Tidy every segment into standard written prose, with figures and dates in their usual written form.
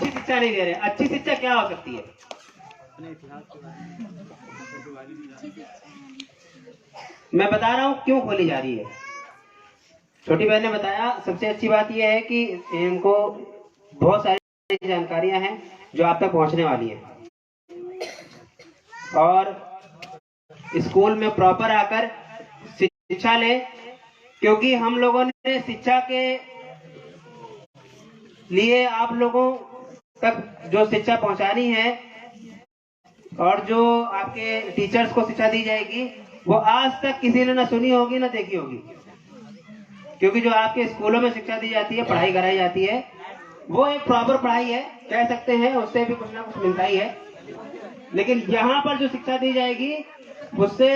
अच्छी शिक्षा नहीं दे रहे। अच्छी शिक्षा क्या हो सकती है? मैं बता रहा हूँ क्यों खोली जा रही है। छोटी बहन ने बताया, सबसे अच्छी बात यह है कि इनको बहुत सारी जानकारियां हैं जो आप तक पहुंचने वाली है, और स्कूल में प्रॉपर आकर शिक्षा ले, क्योंकि हम लोगों ने शिक्षा के लिए आप लोगों तक जो शिक्षा पहुंचानी है और जो आपके टीचर्स को शिक्षा दी जाएगी वो आज तक किसी ने ना सुनी होगी ना देखी होगी, क्योंकि जो आपके स्कूलों में शिक्षा दी जाती है, पढ़ाई कराई जाती है, वो एक प्रॉपर पढ़ाई है कह सकते हैं, उससे भी कुछ ना कुछ मिलता ही है। लेकिन यहाँ पर जो शिक्षा दी जाएगी उससे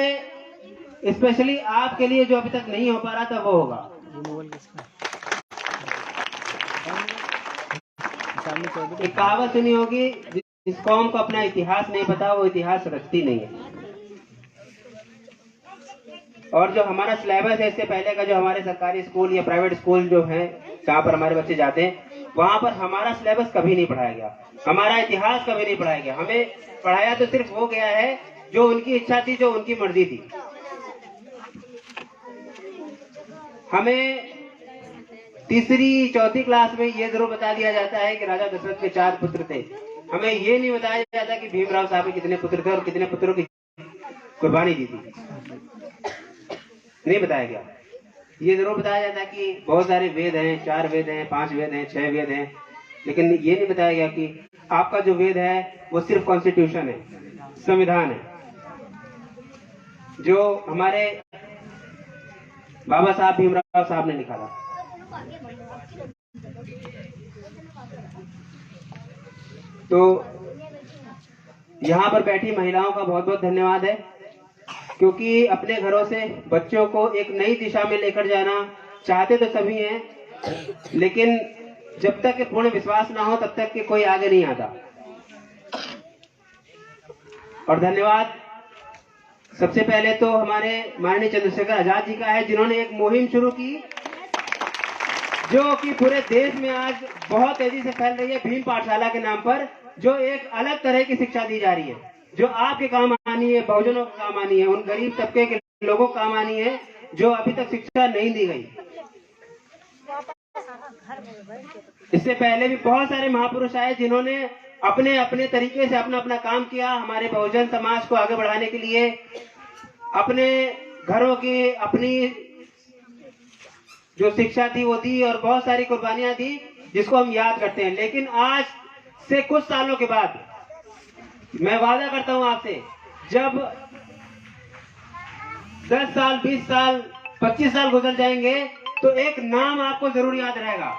स्पेशली आपके लिए जो अभी तक नहीं हो पा रहा था वो होगा। एक कहावत सुनी होगी, जिस कौम को अपना इतिहास नहीं पता वो इतिहास रचती नहीं है। और जो हमारा सिलेबस है, इससे पहले का जो हमारे सरकारी स्कूल या प्राइवेट स्कूल जो है जहाँ पर हमारे बच्चे जाते हैं, वहां पर हमारा सिलेबस कभी नहीं पढ़ाया गया, हमारा इतिहास कभी नहीं पढ़ाया गया। हमें पढ़ाया तो सिर्फ वो गया है जो उनकी इच्छा थी, जो उनकी मर्जी थी। हमें तीसरी चौथी क्लास में ये जरूर बता दिया जाता है कि राजा दशरथ के 4 पुत्र थे। हमें ये नहीं बताया जाता कि भीमराव साहब के कितने पुत्र थे और कितने पुत्रों की कुर्बानी दी थी, नहीं बताया गया। ये जरूर बताया जाता है कि बहुत सारे वेद हैं, 4 वेद हैं, 5 वेद हैं, 6 वेद हैं, लेकिन ये नहीं बताया गया कि आपका जो वेद है वो सिर्फ कॉन्स्टिट्यूशन है, संविधान है, जो हमारे बाबा साहब भीमराव साहब ने लिखा था। तो यहाँ पर बैठी महिलाओं का बहुत बहुत धन्यवाद है, क्योंकि अपने घरों से बच्चों को एक नई दिशा में लेकर जाना चाहते तो सभी हैं, लेकिन जब तक पूर्ण विश्वास ना हो तब तक के कोई आगे नहीं आता। और धन्यवाद सबसे पहले तो हमारे माननीय चंद्रशेखर आजाद जी का है, जिन्होंने एक मुहिम शुरू की जो कि पूरे देश में आज बहुत तेजी से फैल रही है, भीम पाठशाला के नाम पर, जो एक अलग तरह की शिक्षा दी जा रही है, जो आपके काम आनी है, बहुजनों के काम आनी है, उन गरीब तबके के लोगों को काम आनी है जो अभी तक शिक्षा नहीं दी गई। इससे पहले भी बहुत सारे महापुरुष आए जिन्होंने अपने अपने तरीके से अपना अपना काम किया, हमारे बहुजन समाज को आगे बढ़ाने के लिए, अपने घरों की अपनी जो शिक्षा थी वो दी और बहुत सारी कुर्बानियां दी जिसको हम याद करते हैं। लेकिन आज से कुछ सालों के बाद मैं वादा करता हूं आपसे, जब 10 साल 20 साल 25 साल गुजर जाएंगे तो एक नाम आपको जरूर याद रहेगा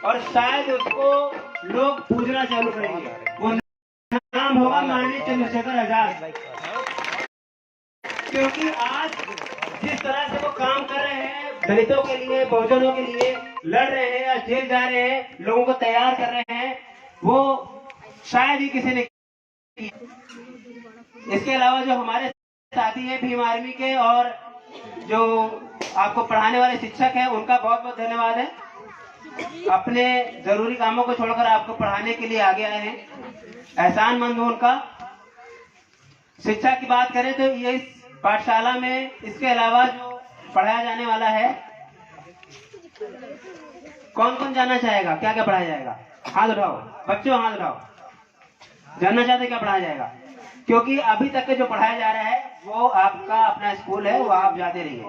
और शायद उसको लोग पूछना चालू करेंगे। वो नाम होगा माननीय चंद्रशेखर आजाद, क्योंकि आज जिस तरह से वो काम कर रहे हैं, दलितों के लिए, बहुजनों के लिए लड़ रहे हैं या जेल जा रहे हैं, लोगों को तैयार कर रहे हैं, वो शायद ही किसी ने किया। इसके अलावा जो हमारे साथी हैं भीम आर्मी के और जो आपको पढ़ाने वाले शिक्षक हैं, उनका बहुत बहुत धन्यवाद है। अपने जरूरी कामों को छोड़कर आपको पढ़ाने के लिए आगे आए हैं, एहसानमंद हूं उनका। शिक्षा की बात करें तो ये इस पाठशाला में इसके अलावा जो पढ़ाया जाने वाला है, कौन कौन जानना चाहेगा क्या क्या पढ़ाया जाएगा? हाथ उठाओ बच्चों, हाथ उठाओ। जानना चाहते क्या पढ़ाया जाएगा? क्योंकि अभी तक के जो पढ़ाया जा रहा है वो आपका अपना स्कूल है, वो आप जाते रहिए।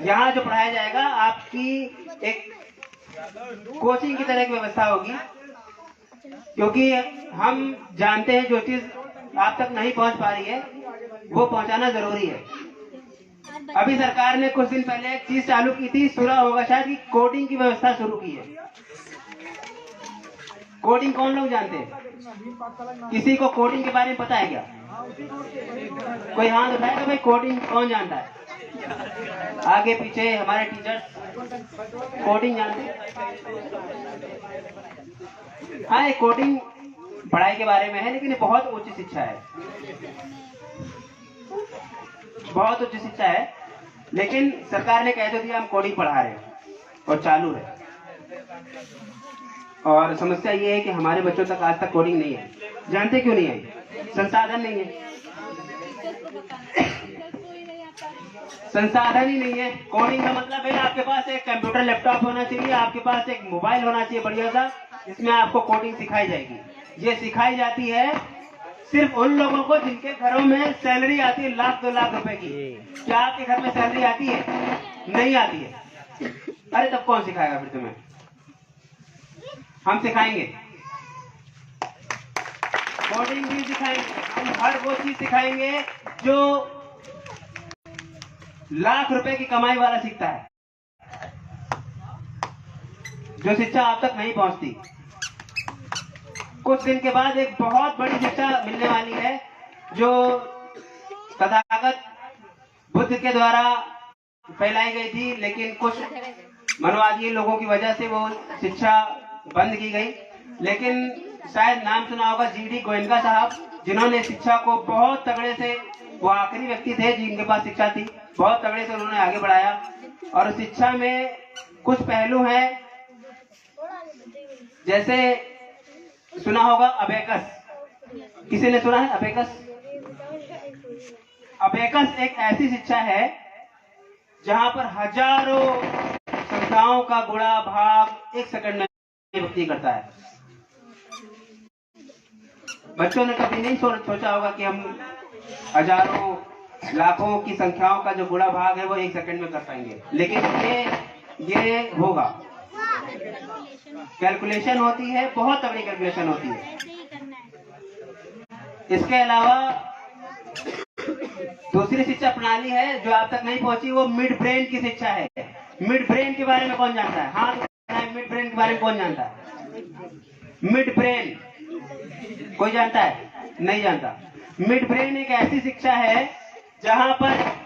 यहाँ जो पढ़ाया जाएगा आपकी एक कोचिंग की तरह की व्यवस्था होगी, क्योंकि हम जानते हैं जो चीज आप तक नहीं पहुंच पा रही है वो पहुंचाना जरूरी है। अभी सरकार ने कुछ दिन पहले एक चीज चालू की थी, सुना होगा शायद, कि कोडिंग की व्यवस्था शुरू की है। कोडिंग कौन लोग जानते हैं? किसी को कोडिंग के बारे में पता है क्या? कोई हाथ उठाएगा भाई, कोडिंग कौन जानता है? आगे पीछे हमारे टीचर्स कोडिंग जानते हैं? हाँ, ये कोडिंग पढ़ाई के बारे में है, लेकिन ये बहुत उच्च शिक्षा है, बहुत उच्च शिक्षा है। लेकिन सरकार ने कह तो दिया हम कोडिंग पढ़ा रहे हैं और चालू है। और समस्या ये है कि हमारे बच्चों तक आज तक कोडिंग नहीं है। जानते क्यों नहीं है? संसाधन नहीं है, संसाधन ही नहीं है। कोडिंग का मतलब है आपके पास एक कंप्यूटर लैपटॉप होना चाहिए, आपके पास एक मोबाइल होना चाहिए बढ़िया सा, जिसमें आपको कोडिंग सिखाई जाएगी। ये सिखाई जाती है सिर्फ उन लोगों को जिनके घरों में सैलरी आती है 1-2 लाख रुपए की। क्या आपके घर में सैलरी आती है? नहीं आती है। अरे तब कौन सिखाएगा फिर तुम्हें? हम सिखाएंगे, कोडिंग भी सिखाएंगे, हम हर वो चीज सिखाएंगे जो लाख रुपए की कमाई वाला सीखता है, जो शिक्षा आप तक नहीं पहुंचती। कुछ दिन के बाद एक बहुत बड़ी शिक्षा मिलने वाली है, जो तथागत बुद्ध के द्वारा फैलाई गई थी, लेकिन कुछ मनवादी लोगों की वजह से वो शिक्षा बंद की गई। लेकिन शायद नाम सुना होगा जीडी गोयनका साहब, जिन्होंने शिक्षा को बहुत तगड़े से, वो आखिरी व्यक्ति थे जिनके पास शिक्षा थी, बहुत तगड़े से उन्होंने आगे बढ़ाया। और शिक्षा में कुछ पहलू हैं, जैसे सुना होगा अबेकस। किसी ने सुना है अबेकस? अबेकस एक ऐसी शिक्षा है जहां पर हजारों संख्याओं का गुणा भाग 1 सेकंड में व्यक्ति करता है। बच्चों ने कभी नहीं सोचा होगा कि हम हजारों लाखों की संख्याओं का जो गुणा भाग है वो 1 सेकंड में कर पाएंगे, लेकिन ये होगा। कैलकुलेशन होती है, बहुत तगड़ी कैलकुलेशन होती है। इसके अलावा दूसरी शिक्षा प्रणाली है जो आप तक नहीं पहुंची, वो मिड ब्रेन की शिक्षा है। मिड ब्रेन के बारे में कौन जानता है? हाँ, मिड ब्रेन के बारे में कौन जानता है? मिड ब्रेन कोई जानता है? नहीं जानता। मिड ब्रेन एक ऐसी शिक्षा है जहां पर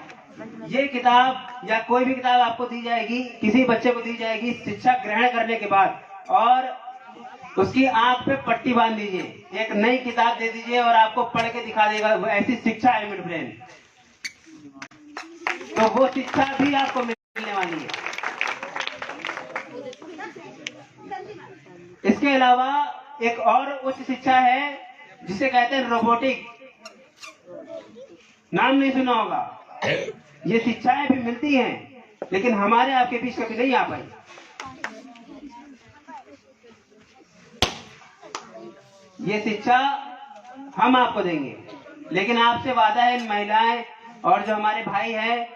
ये किताब या कोई भी किताब आपको दी जाएगी, किसी बच्चे को दी जाएगी शिक्षा ग्रहण करने के बाद, और उसकी आंख पे पट्टी बांध दीजिए, एक नई किताब दे दीजिए और आपको पढ़ के दिखा देगा। वो ऐसी शिक्षा है मिड ब्रेन। तो वो शिक्षा भी आपको मिलने वाली है। इसके अलावा एक और उच्च शिक्षा है जिसे कहते हैं रोबोटिक। नाम नहीं सुना होगा। ये शिक्षाएं भी मिलती हैं, लेकिन हमारे आपके बीच कभी नहीं आ पाई। ये शिक्षा हम आपको देंगे, लेकिन आपसे वादा है, महिलाएं और जो हमारे भाई हैं,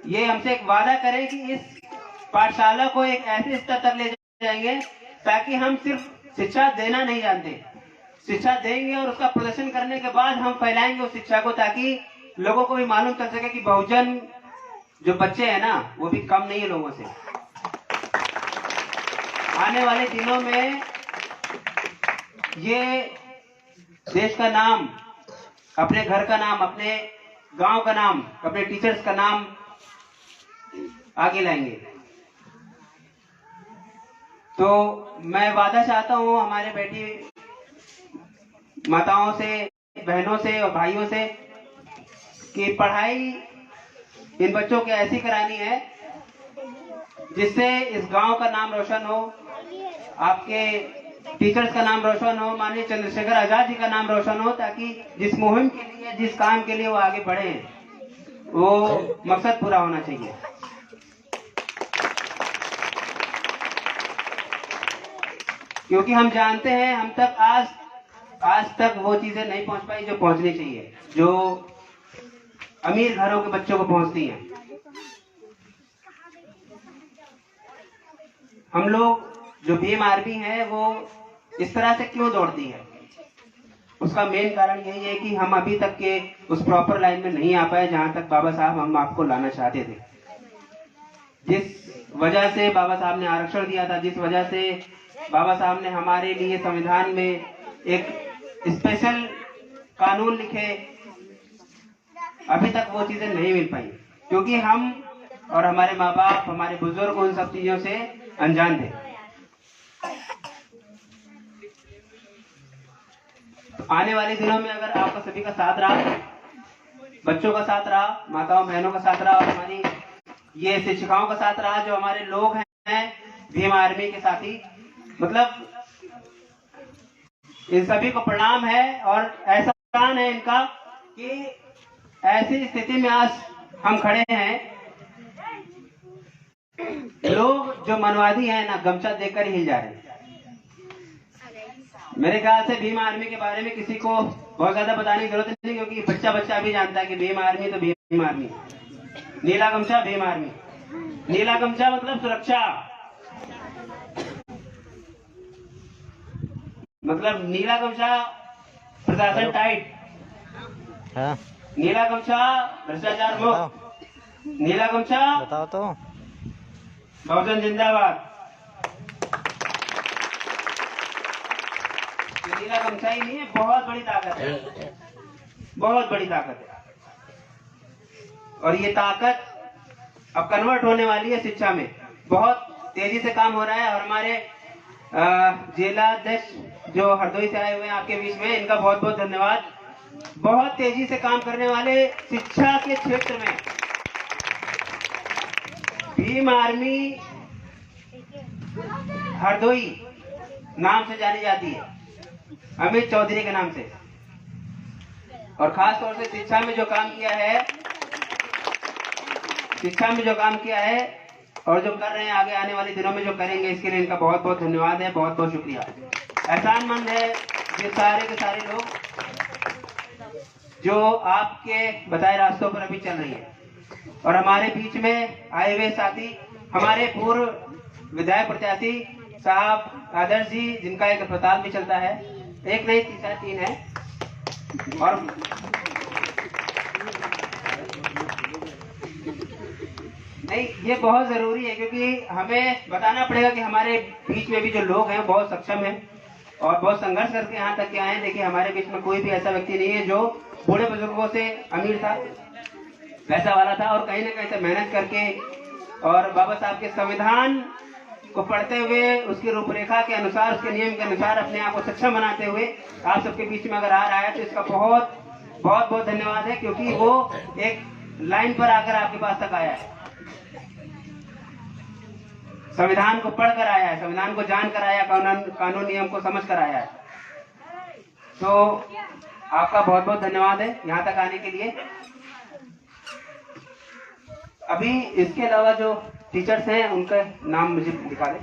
ये हमसे एक वादा करें कि इस पाठशाला को एक ऐसे स्तर तक ले जाएंगे ताकि हम सिर्फ शिक्षा देना नहीं जानते, शिक्षा देंगे और उसका प्रदर्शन करने के बाद हम फैलाएंगे उस शिक्षा को, ताकि लोगों को भी मालूम चल सके कि बहुजन जो बच्चे हैं ना, वो भी कम नहीं है लोगों से। आने वाले दिनों में ये देश का नाम, अपने घर का नाम, अपने गांव का नाम, अपने टीचर्स का नाम आगे लाएंगे। तो मैं वादा चाहता हूं हमारे बेटी माताओं से, बहनों से और भाइयों से कि पढ़ाई इन बच्चों की ऐसी करानी है जिससे इस गांव का नाम रोशन हो, आपके टीचर्स का नाम रोशन हो, माननीय चंद्रशेखर आजाद जी का नाम रोशन हो, ताकि जिस मुहिम के लिए, जिस काम के लिए वो आगे बढ़े, वो मकसद पूरा होना चाहिए। क्योंकि हम जानते हैं हम तक आज तक वो चीजें नहीं पहुंच पाई जो पहुंचनी चाहिए, जो अमीर घरों के बच्चों को पहुंचती हैं। हम लोग जो भीम आर्मी है वो इस तरह से क्यों दौड़ती है, उसका मेन कारण यही है कि हम अभी तक के उस प्रॉपर लाइन में नहीं आ पाए जहां तक बाबा साहब हम आपको लाना चाहते थे। जिस वजह से बाबा साहब ने आरक्षण दिया था, जिस वजह से बाबा साहब ने हमारे लिए संविधान में एक स्पेशल कानून लिखे, अभी तक वो चीजें नहीं मिल पाई, क्योंकि हम और हमारे माँ बाप, हमारे बुजुर्ग उन सब चीजों से अनजान थे। तो आने वाले दिनों में अगर आपका सभी का साथ रहा, बच्चों का साथ रहा, माताओं बहनों का साथ रहा, और हमारी ये शिक्षिकाओं का साथ रहा, जो हमारे लोग हैं भीम आर्मी के साथी, मतलब इन सभी को प्रणाम है और ऐसा प्लान है इनका कि ऐसी स्थिति में आज हम खड़े हैं, लोग जो मनवादी हैं ना गमछा देकर हिल जा रहे हैं। मेरे ख्याल से भीम आर्मी के बारे में किसी को बहुत ज्यादा बताने की जरूरत नहीं, क्योंकि बच्चा बच्चा भी जानता है कि भीम आर्मी तो भीम आर्मी, नीला गमछा भीम आर्मी। नीला गमछा मतलब सुरक्षा, मतलब नीला गमछा प्रशासन टाइट, नीला गमछा भ्रष्टाचार मुक्त, नीला गमछा बताओ तो बहुजन जिंदाबाद। नीला गमछा ही नहीं है, बहुत बड़ी ताकत है, बहुत बड़ी ताकत है। और ये ताकत अब कन्वर्ट होने वाली है शिक्षा में। बहुत तेजी से काम हो रहा है और हमारे जिलाध्यक्ष जो हरदोई से आए हुए हैं आपके बीच में, इनका बहुत बहुत धन्यवाद। बहुत तेजी से काम करने वाले शिक्षा के क्षेत्र में भीम आर्मी हरदोई नाम से जानी जाती है, अमित चौधरी के नाम से। और खास तौर से शिक्षा में जो काम किया है, शिक्षा में जो काम किया है और जो कर रहे हैं, आगे आने वाले दिनों में जो करेंगे, इसके लिए इनका बहुत बहुत धन्यवाद है, बहुत बहुत शुक्रिया। एहसानमंद है ये सारे के सारे लोग जो आपके बताए रास्तों पर अभी चल रही है। और हमारे बीच में आए हुए साथी हमारे पूर्व विधायक प्रत्याशी साहब आदर्श जी, जिनका एक अस्पताल भी चलता है, एक नहीं 3 है। और नहीं, ये बहुत जरूरी है, क्योंकि हमें बताना पड़ेगा कि हमारे बीच में भी जो लोग हैं बहुत सक्षम हैं और बहुत संघर्ष करके यहाँ तक के आए हैं। देखिए, हमारे बीच में कोई भी ऐसा व्यक्ति नहीं है जो बूढ़े बुजुर्गों से अमीर था, वैसा वाला था, और कहीं ना कहीं से मेहनत करके और बाबा साहब के संविधान को पढ़ते हुए उसकी रूपरेखा के अनुसार, उसके नियम के अनुसार अपने आप को सक्षम बनाते हुए आप सबके बीच में अगर आ रहा है तो इसका बहुत बहुत बहुत धन्यवाद है, क्योंकि वो एक लाइन पर आकर आपके पास तक आया है, संविधान को पढ़कर आया है, संविधान को जान कर आया, कानून नियम को समझ कर आया है। तो आपका बहुत बहुत धन्यवाद है यहाँ तक आने के लिए। अभी इसके अलावा जो टीचर्स हैं उनका नाम मुझे दिखा दें।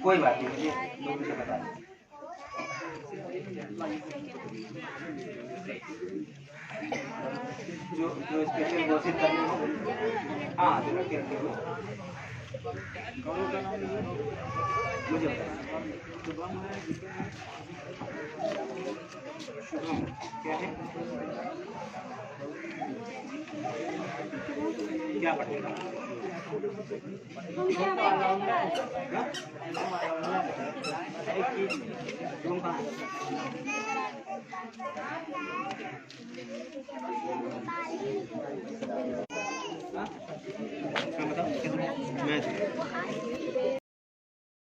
कोई बात नहीं, मुझे बता दें। जो स्पेशल घोषित करने हो, हाँ जो लड़के रखे हो, मुझे शुभम क्या है, क्या पढ़ेगा? मैं